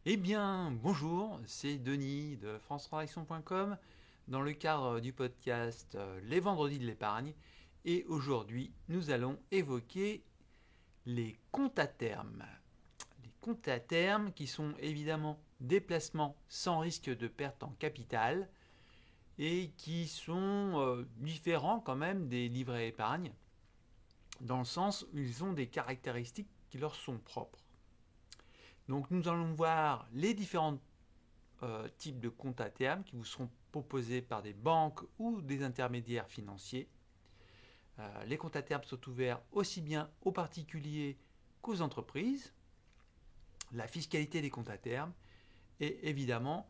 Eh bien, bonjour, c'est Denis de francetransactions.com dans le cadre du podcast Les Vendredis de l'épargne. Et aujourd'hui, nous allons évoquer les comptes à terme. Les comptes à terme qui sont évidemment des placements sans risque de perte en capital et qui sont différents quand même des livrets épargne dans le sens où ils ont des caractéristiques qui leur sont propres. Donc nous allons voir les différentes types de comptes à terme qui vous seront proposés par des banques ou des intermédiaires financiers. Les comptes à terme sont ouverts aussi bien aux particuliers qu'aux entreprises. La fiscalité des comptes à terme et évidemment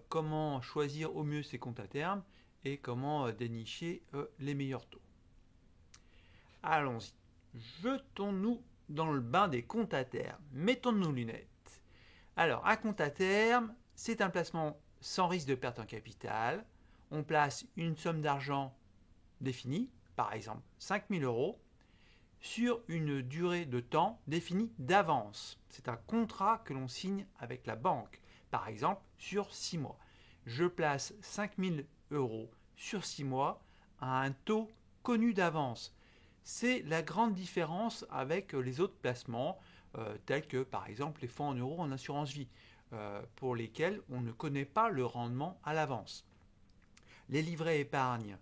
comment choisir au mieux ces comptes à terme et comment dénicher les meilleurs taux. Allons-y. Jetons-nous dans le bain des comptes à terme. Mettons nos lunettes. Alors, un compte à terme, c'est un placement sans risque de perte en capital. On place une somme d'argent définie, par exemple 5 000 euros, sur une durée de temps définie d'avance. C'est un contrat que l'on signe avec la banque, par exemple sur 6 mois. Je place 5 000 euros sur 6 mois à un taux connu d'avance. C'est la grande différence avec les autres placements, tels que par exemple les fonds en euros en assurance vie, pour lesquels on ne connaît pas le rendement à l'avance. Les livrets épargne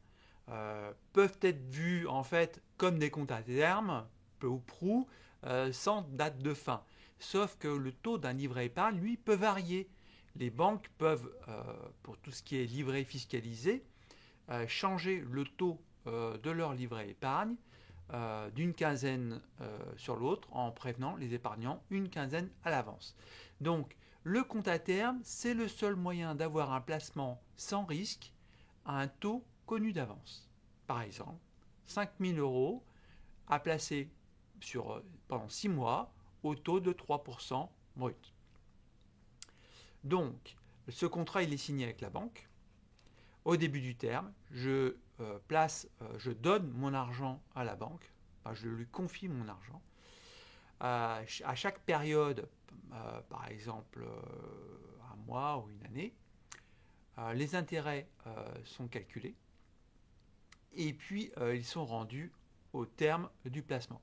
peuvent être vus en fait comme des comptes à terme, peu ou prou, sans date de fin. Sauf que le taux d'un livret épargne, lui, peut varier. Les banques peuvent, pour tout ce qui est livret fiscalisé, changer le taux de leur livret épargne d'une quinzaine sur l'autre en prévenant les épargnants une quinzaine à l'avance. Donc, le compte à terme, c'est le seul moyen d'avoir un placement sans risque à un taux connu d'avance. Par exemple, 5 000 euros à placer pendant 6 mois au taux de 3% brut. Donc, ce contrat, il est signé avec la banque. Au début du terme, je donne mon argent à la banque, je lui confie mon argent. À chaque période, par exemple un mois ou une année, les intérêts sont calculés et puis ils sont rendus au terme du placement.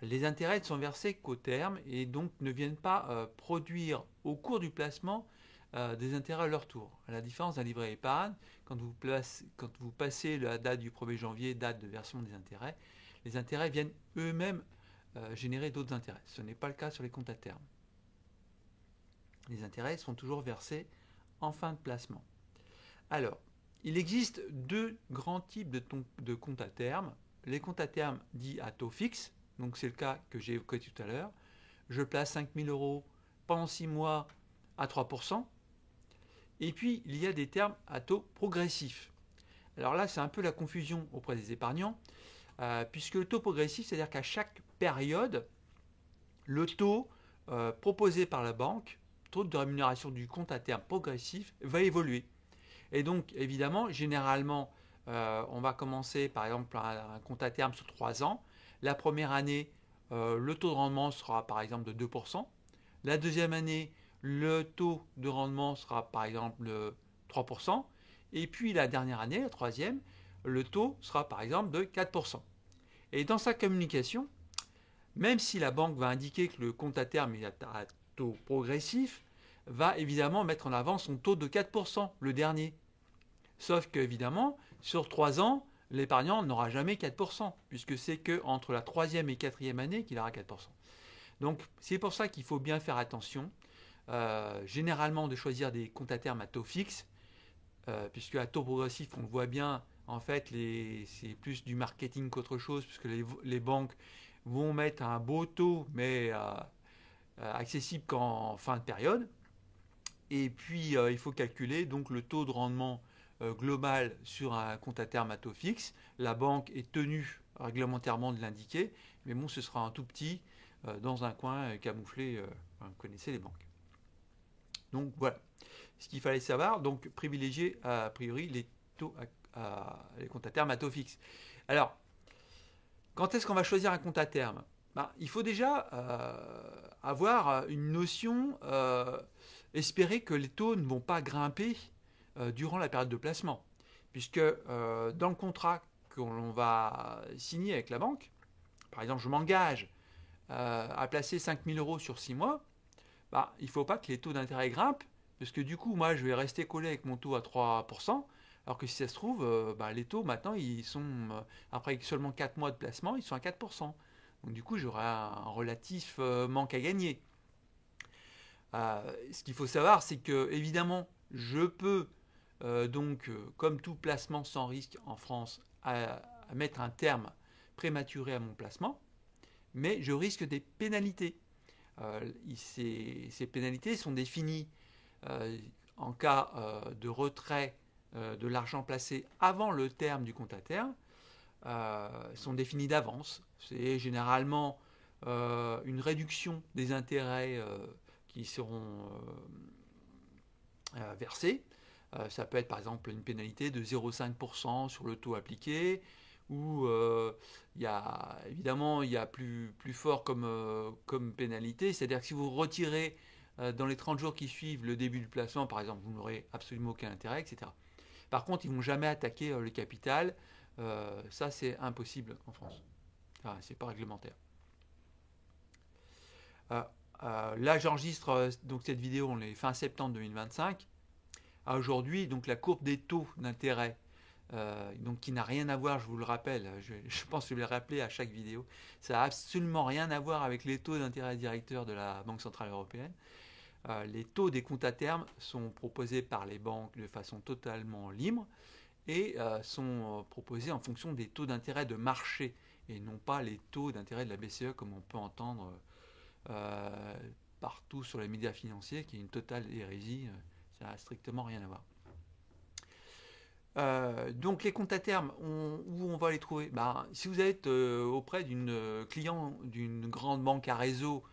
Les intérêts ne sont versés qu'au terme et donc ne viennent pas produire au cours du placement des intérêts à leur tour. À la différence d'un livret épargne, quand vous passez la date du 1er janvier, date de version des intérêts, les intérêts viennent eux-mêmes générer d'autres intérêts. Ce n'est pas le cas sur les comptes à terme. Les intérêts sont toujours versés en fin de placement. Alors, il existe deux grands types de comptes à terme. Les comptes à terme dits à taux fixe, donc c'est le cas que j'ai évoqué tout à l'heure. Je place 5 000 euros pendant 6 mois à 3%. Et puis, il y a des termes à taux progressif. Alors là, c'est un peu la confusion auprès des épargnants, puisque le taux progressif, c'est-à-dire qu'à chaque période, le taux proposé par la banque, taux de rémunération du compte à terme progressif, va évoluer. Et donc, évidemment, généralement, on va commencer par exemple un compte à terme sur 3 ans. La première année, le taux de rendement sera par exemple de 2%. La deuxième année, le taux de rendement sera par exemple de 3%. Et puis la dernière année, la troisième, le taux sera par exemple de 4%. Et dans sa communication, même si la banque va indiquer que le compte à terme est à taux progressif, va évidemment mettre en avant son taux de 4%, le dernier. Sauf qu'évidemment, sur 3 ans, l'épargnant n'aura jamais 4%, puisque c'est qu'entre la troisième et quatrième année qu'il aura 4%. Donc c'est pour ça qu'il faut bien faire attention, généralement de choisir des comptes à terme à taux fixe, puisque à taux progressif, on le voit bien, en fait, c'est plus du marketing qu'autre chose, puisque les banques vont mettre un beau taux, mais accessible qu'en fin de période. Et puis, il faut calculer donc le taux de rendement global sur un compte à terme à taux fixe. La banque est tenue réglementairement de l'indiquer, mais bon, ce sera un tout petit dans un coin camouflé. Vous connaissez les banques. Donc voilà ce qu'il fallait savoir. Donc privilégier a priori les comptes à terme à taux fixe. Alors, quand est-ce qu'on va choisir un compte à terme? Il faut déjà avoir une notion, espérer que les taux ne vont pas grimper durant la période de placement. Puisque dans le contrat que l'on va signer avec la banque, par exemple, je m'engage à placer 5 000 euros sur 6 mois, il ne faut pas que les taux d'intérêt grimpent, parce que du coup, moi, je vais rester collé avec mon taux à 3%, alors que si ça se trouve, les taux, maintenant, ils sont, après seulement 4 mois de placement, ils sont à 4%. Donc du coup, j'aurai un relatif manque à gagner. Ce qu'il faut savoir, c'est que, évidemment, je peux, comme tout placement sans risque en France, à mettre un terme prématuré à mon placement, mais je risque des pénalités. Ces pénalités sont définies en cas de retrait de l'argent placé avant le terme du compte à terme, sont définies d'avance. C'est généralement une réduction des intérêts qui seront versés. Ça peut être par exemple une pénalité de 0,5% sur le taux appliqué, ou évidemment il y a plus fort comme pénalité, c'est-à-dire que si vous retirez dans les 30 jours qui suivent le début du placement, par exemple, vous n'aurez absolument aucun intérêt, etc. Par contre, ils ne vont jamais attaquer le capital. Ça, c'est impossible en France. Enfin, c'est pas réglementaire. Là, j'enregistre donc cette vidéo, on est fin septembre 2025. Aujourd'hui, donc la courbe des taux d'intérêt, donc qui n'a rien à voir, je vous le rappelle, je pense que je vais le rappeler à chaque vidéo, ça n'a absolument rien à voir avec les taux d'intérêt directeurs de la Banque Centrale Européenne. Les taux des comptes à terme sont proposés par les banques de façon totalement libre et sont proposés en fonction des taux d'intérêt de marché et non pas les taux d'intérêt de la BCE comme on peut entendre partout sur les médias financiers, qui est une totale hérésie. Ça n'a strictement rien à voir. Donc les comptes à terme, où on va les trouver? Si vous êtes auprès d'une client d'une grande banque à réseau,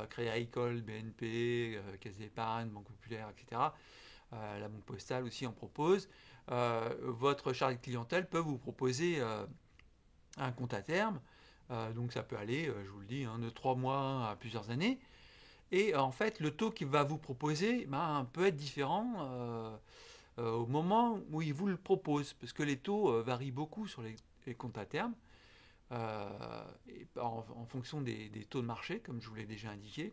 Crédit Agricole, BNP, Caisse d'Épargne, Banque Populaire, etc., la Banque Postale aussi en propose, votre chargé de clientèle peut vous proposer un compte à terme. Donc ça peut aller, je vous le dis, de 3 mois à plusieurs années. Et en fait, le taux qu'il va vous proposer peut être différent au moment où il vous le propose, parce que les taux varient beaucoup sur les comptes à terme, en fonction des taux de marché, comme je vous l'ai déjà indiqué.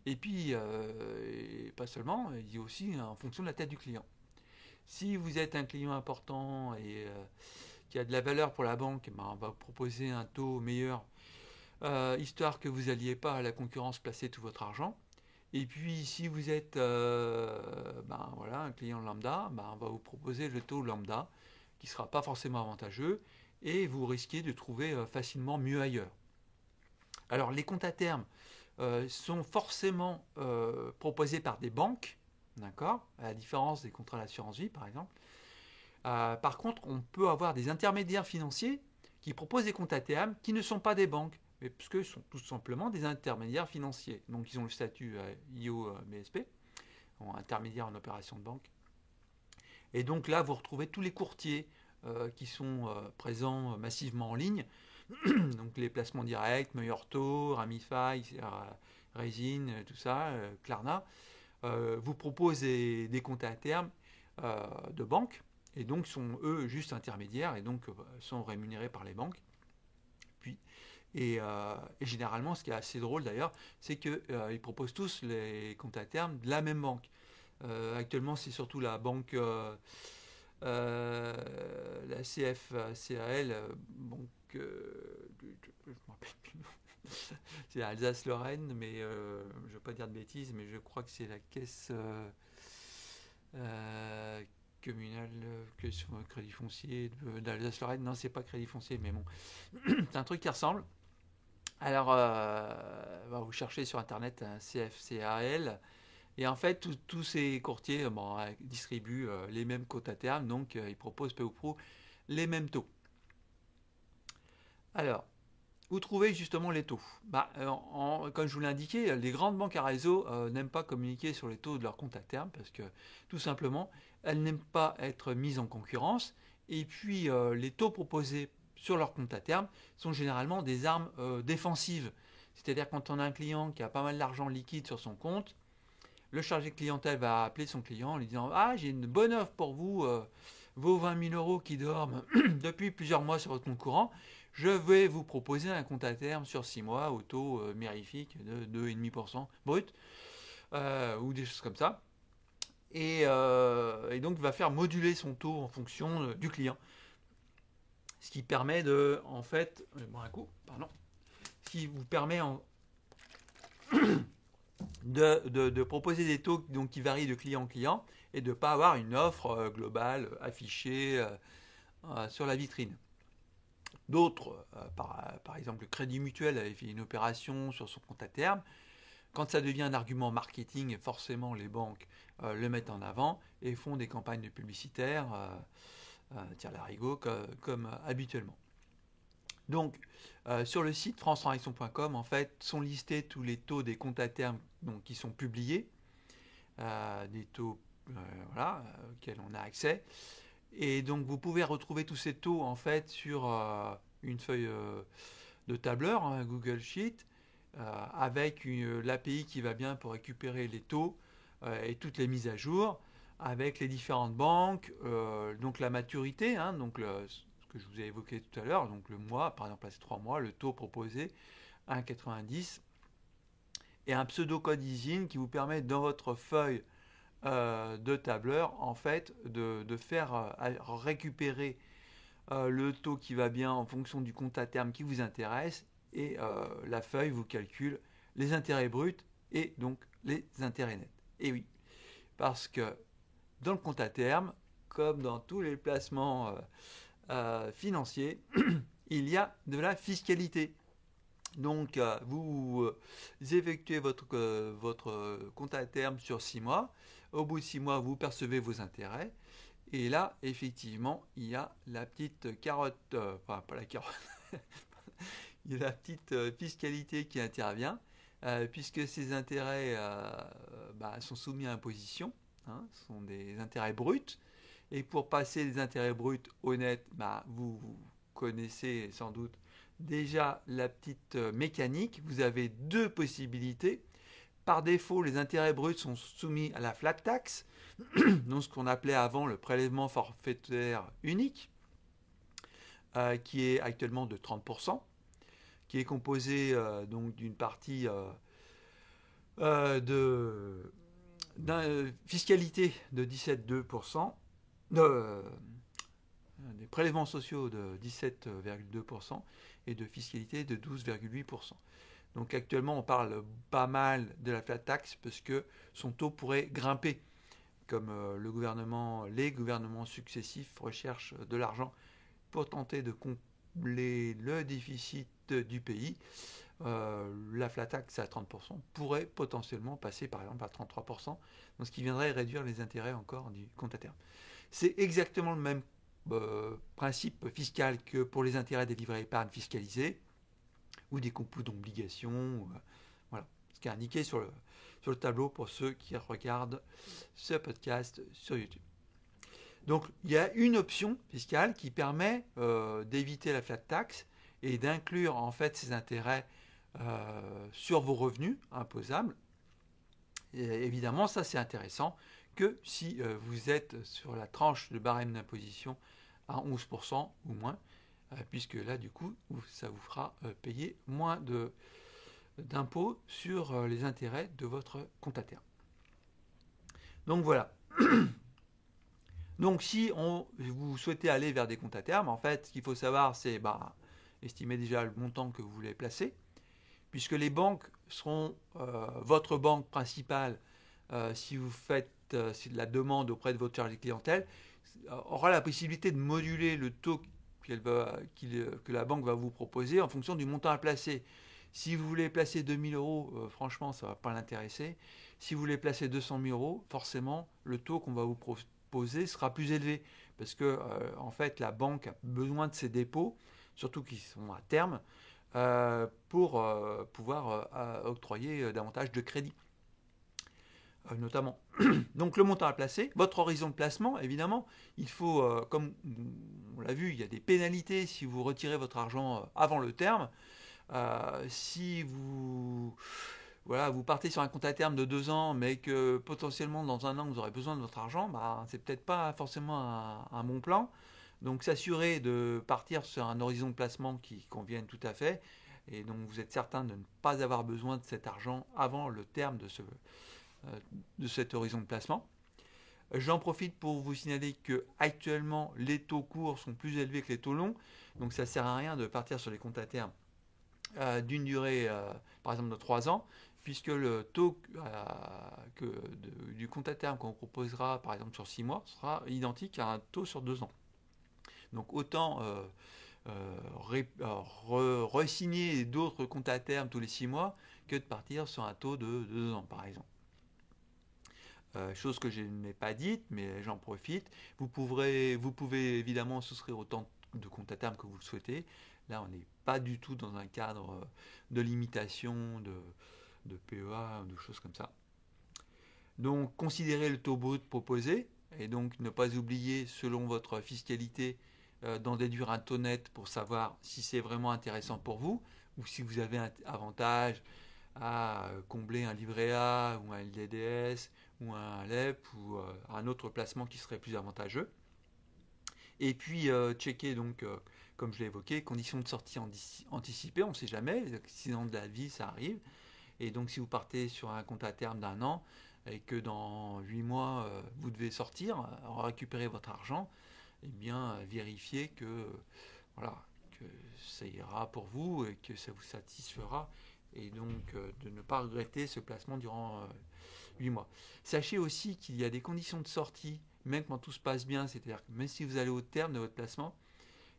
Et puis, et pas seulement, il y a aussi en fonction de la tête du client. Si vous êtes un client important et qui a de la valeur pour la banque, on va vous proposer un taux meilleur, histoire que vous n'alliez pas à la concurrence placer tout votre argent. Et puis si vous êtes un client lambda, on va vous proposer le taux lambda, qui ne sera pas forcément avantageux, et vous risquez de trouver facilement mieux ailleurs. Alors les comptes à terme sont forcément proposés par des banques, d'accord, à la différence des contrats d'assurance vie par exemple. Par contre, on peut avoir des intermédiaires financiers qui proposent des comptes à terme qui ne sont pas des banques, mais parce que ce sont tout simplement des intermédiaires financiers. Donc ils ont le statut IO-BSP, intermédiaire en opération de banque. Et donc là, vous retrouvez tous les courtiers qui sont présents massivement en ligne. Donc les placements directs, Meilleur Taux, Ramify, Raisin, tout ça, Klarna, vous proposent des comptes à terme de banque, et donc sont eux juste intermédiaires, et donc sont rémunérés par les banques. Et généralement, ce qui est assez drôle d'ailleurs, c'est qu'ils proposent tous les comptes à terme de la même banque. Actuellement, c'est surtout la banque, la CFCAL, banque, je ne me rappelle plus. C'est Alsace-Lorraine, mais je ne veux pas dire de bêtises, mais je crois que c'est la caisse communale, Crédit Foncier d'Alsace-Lorraine. Non, c'est pas Crédit Foncier, mais bon, c'est un truc qui ressemble. Alors, vous cherchez sur internet un CFCAL, et en fait, tous ces courtiers distribuent les mêmes comptes à terme, donc ils proposent peu ou prou les mêmes taux. Alors, où trouver justement les taux? Comme je vous l'ai indiqué, les grandes banques à réseau n'aiment pas communiquer sur les taux de leurs comptes à terme, parce que tout simplement, elles n'aiment pas être mises en concurrence, et puis les taux proposés sur leur compte à terme sont généralement des armes défensives. C'est-à-dire quand on a un client qui a pas mal d'argent liquide sur son compte, le chargé de clientèle va appeler son client en lui disant ah, j'ai une bonne offre pour vous, vos 20 000 euros qui dorment depuis plusieurs mois sur votre compte courant, je vais vous proposer un compte à terme sur 6 mois au taux mirifique de 2,5% brut, ou des choses comme ça. Et donc, il va faire moduler son taux en fonction du client. Ce qui permet de, en fait, un coup, pardon, ce qui vous permet de proposer des taux donc, qui varient de client en client et de ne pas avoir une offre globale affichée sur la vitrine. D'autres, par exemple le Crédit Mutuel avait fait une opération sur son compte à terme. Quand ça devient un argument marketing, forcément les banques le mettent en avant et font des campagnes publicitaires tire-larigot comme habituellement. Donc, sur le site france-transaction.com, en fait, sont listés tous les taux des comptes à terme donc, qui sont publiés, des taux auxquels on a accès. Et donc, vous pouvez retrouver tous ces taux, en fait, sur une feuille de tableur, Google Sheet, avec l'API qui va bien pour récupérer les taux et toutes les mises à jour, avec les différentes banques, donc la maturité, donc ce que je vous ai évoqué tout à l'heure, donc le mois, par exemple, là c'est 3 mois, le taux proposé 1,90 et un pseudo-code ISIN qui vous permet dans votre feuille de tableur, en fait, de faire récupérer le taux qui va bien en fonction du compte à terme qui vous intéresse et la feuille vous calcule les intérêts bruts et donc les intérêts nets. Et oui, parce que dans le compte à terme, comme dans tous les placements financiers, il y a de la fiscalité. Donc, vous effectuez votre compte à terme sur 6 mois. Au bout de 6 mois, vous percevez vos intérêts. Et là, effectivement, il y a la petite carotte, enfin pas la carotte, il y a la petite fiscalité qui intervient, puisque ces intérêts sont soumis à imposition, ce sont des intérêts bruts. Et pour passer des intérêts bruts honnêtes, vous connaissez sans doute déjà la petite mécanique. Vous avez deux possibilités. Par défaut, les intérêts bruts sont soumis à la flat tax, donc ce qu'on appelait avant le prélèvement forfaitaire unique, qui est actuellement de 30%, qui est composé donc d'une partie de fiscalité de 17,2%, des prélèvements sociaux de 17,2% et de fiscalité de 12,8%. Donc actuellement, on parle pas mal de la flat tax parce que son taux pourrait grimper, comme les gouvernements successifs recherchent de l'argent pour tenter de combler le déficit du pays. La flat tax à 30% pourrait potentiellement passer par exemple à 33%, donc ce qui viendrait réduire les intérêts encore du compte à terme. C'est exactement le même principe fiscal que pour les intérêts des livrets épargne fiscalisés ou des compos d'obligations. Voilà, ce qui est indiqué sur le tableau pour ceux qui regardent ce podcast sur YouTube. Donc il y a une option fiscale qui permet d'éviter la flat tax et d'inclure en fait ces intérêts sur vos revenus imposables. Et évidemment, ça c'est intéressant que si vous êtes sur la tranche de barème d'imposition à 11% ou moins, puisque là du coup ça vous fera payer moins d'impôts sur les intérêts de votre compte à terme. Donc voilà. Donc si vous souhaitez aller vers des comptes à terme, en fait ce qu'il faut savoir c'est estimer déjà le montant que vous voulez placer, puisque les banques seront votre banque principale si vous faites la demande auprès de votre chargé de clientèle, aura la possibilité de moduler le taux que la banque va vous proposer en fonction du montant à placer. Si vous voulez placer 2 000 euros, franchement, ça ne va pas l'intéresser. Si vous voulez placer 200 000 euros, forcément, le taux qu'on va vous proposer sera plus élevé. Parce que, en fait, la banque a besoin de ses dépôts, surtout qui sont à terme, pour pouvoir octroyer davantage de crédit. notamment. Donc le montant à placer, votre horizon de placement, évidemment, il faut, comme on l'a vu, il y a des pénalités si vous retirez votre argent avant le terme. Si vous, voilà, vous partez sur un compte à terme de 2 ans, mais que potentiellement dans un an vous aurez besoin de votre argent, bah, c'est peut-être pas forcément un bon plan. Donc s'assurer de partir sur un horizon de placement qui convienne tout à fait, et donc vous êtes certain de ne pas avoir besoin de cet argent avant le terme de cet horizon de placement. J'en profite pour vous signaler que actuellement les taux courts sont plus élevés que les taux longs, donc ça ne sert à rien de partir sur les comptes à terme d'une durée, par exemple de 3 ans, puisque le taux du compte à terme qu'on proposera, par exemple sur 6 mois, sera identique à un taux sur 2 ans. Donc autant re-signer d'autres comptes à terme tous les 6 mois que de partir sur un taux de 2 ans, par exemple. Chose que je n'ai pas dite, mais j'en profite. Vous pouvez évidemment souscrire autant de comptes à terme que vous le souhaitez. Là, on n'est pas du tout dans un cadre de limitation, de PEA, de choses comme ça. Donc, considérez le taux brut proposé et donc ne pas oublier, selon votre fiscalité, d'en déduire un taux net pour savoir si c'est vraiment intéressant pour vous ou si vous avez un avantage à combler un livret A ou un LDDS ou un LEP ou un autre placement qui serait plus avantageux. Et puis checker donc, comme je l'ai évoqué, conditions de sortie anticipées, on ne sait jamais, les accidents de la vie ça arrive. Et donc si vous partez sur un compte à terme d'un an et que dans 8 mois vous devez sortir, récupérer votre argent, eh bien vérifiez que, voilà, que ça ira pour vous et que ça vous satisfera et donc de ne pas regretter ce placement durant 8 mois. Sachez aussi qu'il y a des conditions de sortie, même quand tout se passe bien, c'est-à-dire que même si vous allez au terme de votre placement,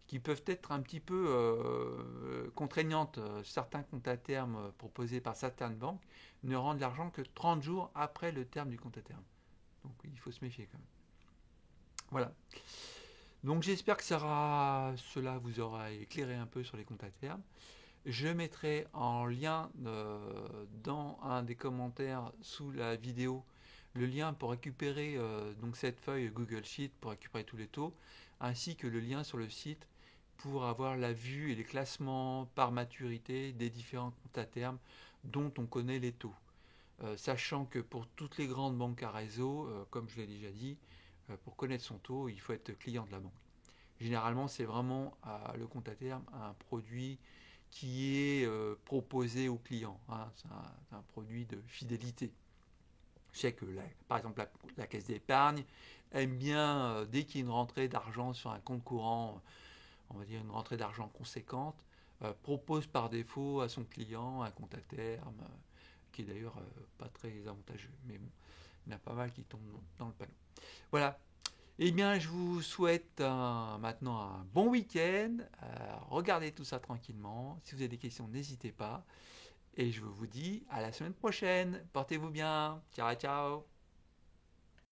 qui peuvent être un petit peu contraignantes. Certains comptes à terme proposés par certaines banques ne rendent l'argent que 30 jours après le terme du compte à terme. Donc il faut se méfier quand même. Voilà. Donc j'espère que cela vous aura éclairé un peu sur les comptes à terme. Je mettrai en lien dans un des commentaires sous la vidéo le lien pour récupérer donc cette feuille Google Sheet pour récupérer tous les taux, ainsi que le lien sur le site pour avoir la vue et les classements par maturité des différents comptes à terme dont on connaît les taux. Sachant que pour toutes les grandes banques à réseau, comme je l'ai déjà dit, pour connaître son taux, il faut être client de la banque. Généralement, c'est vraiment le compte à terme un produit qui est proposé aux clients. Hein. C'est un produit de fidélité. Je sais que, par exemple, la caisse d'épargne aime bien, dès qu'il y a une rentrée d'argent sur un compte courant, on va dire une rentrée d'argent conséquente, propose par défaut à son client un compte à terme, qui est d'ailleurs pas très avantageux. Mais bon, il y en a pas mal qui tombent dans le panneau. Voilà. Eh bien, je vous souhaite maintenant un bon week-end. Regardez tout ça tranquillement. Si vous avez des questions, n'hésitez pas. Et je vous dis à la semaine prochaine. Portez-vous bien. Ciao, ciao.